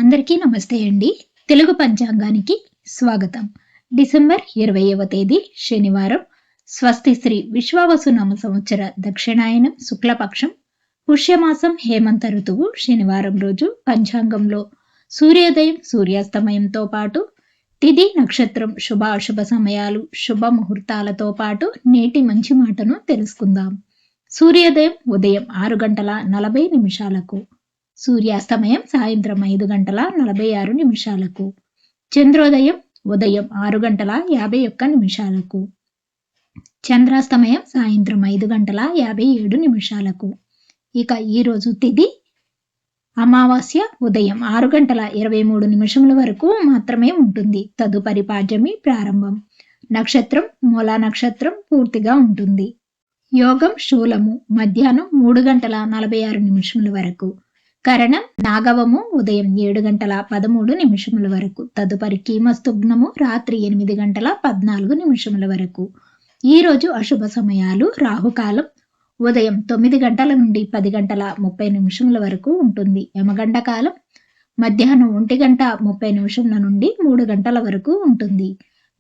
అందరికీ నమస్తే అండి. తెలుగు పంచాంగానికి స్వాగతం. డిసెంబర్ 20వ తేదీ శనివారం. స్వస్తి శ్రీ విశ్వావసునామ సంవత్సర దక్షిణాయనం శుక్లపక్షం పుష్యమాసం హేమంత ఋతువు శనివారం రోజు పంచాంగంలో సూర్యోదయం సూర్యాస్తమయంతో పాటు తిథి నక్షత్రం శుభ అశుభ సమయాలు శుభ ముహూర్తాలతో పాటు నేటి మంచి మాటను తెలుసుకుందాం. సూర్యోదయం ఉదయం 6:40 సూర్యాస్తమయం సాయంత్రం 5:46 చంద్రోదయం ఉదయం 6:51 చంద్రాస్తమయం సాయంత్రం 5:57 ఇక ఈరోజు తిథి అమావాస్య ఉదయం 6:23 వరకు మాత్రమే ఉంటుంది. తదుపరి పాడ్యమి ప్రారంభం. నక్షత్రం మూలా నక్షత్రం పూర్తిగా ఉంటుంది. యోగం శూలము మధ్యాహ్నం 3:46 వరకు. కరణం నాగవము ఉదయం 7:13 వరకు. తదుపరి కీమస్తుగ్నము రాత్రి 8:14 వరకు. ఈ రోజు అశుభ సమయాలు రాహుకాలం ఉదయం 9 గంటల నుండి 10:30 వరకు ఉంటుంది. యమగండ కాలం మధ్యాహ్నం 1:30 నుండి 3 గంటల వరకు ఉంటుంది.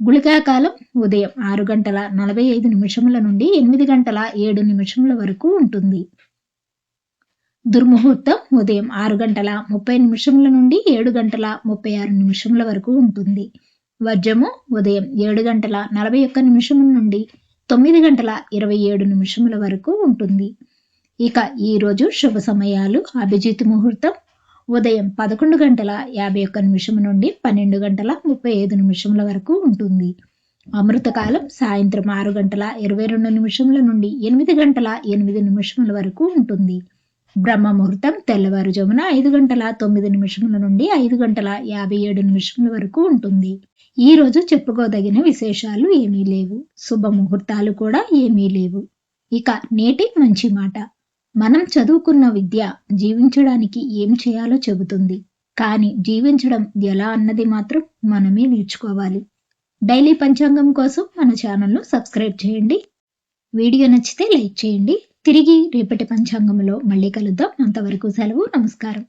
గుళికా కాలం ఉదయం 6:45 నుండి 8:07 వరకు ఉంటుంది. దుర్ముహూర్తం ఉదయం 6:30 నుండి 7:36 వరకు ఉంటుంది. వర్జము ఉదయం 7:41 నుండి 9:27 వరకు ఉంటుంది. ఇక ఈ రోజు శుభ సమయాలు అభిజిత్ ముహూర్తం ఉదయం 11:51 నుండి 12:35 వరకు ఉంటుంది. అమృతకాలం సాయంత్రం 6:22 నుండి 8:08 వరకు ఉంటుంది. బ్రహ్మ ముహూర్తం తెల్లవారుజామున 5:09 నుండి 5:57 వరకు ఉంటుంది. ఈ రోజు చెప్పుకోదగిన విశేషాలు ఏమీ లేవు. శుభ ముహూర్తాలు కూడా ఏమీ లేవు. ఇక నేటి మంచి మాట. మనం చదువుకున్న విద్య జీవించడానికి ఏం చేయాలో చెబుతుంది, కానీ జీవించడం ఎలా అన్నది మాత్రం మనమే నేర్చుకోవాలి. డైలీ పంచాంగం కోసం మన ఛానల్ను సబ్స్క్రైబ్ చేయండి. వీడియో నచ్చితే లైక్ చేయండి. తిరిగి రేపటి పంచాంగంలో మళ్ళీ కలుద్దాం. అంతవరకు సెలవు. నమస్కారం.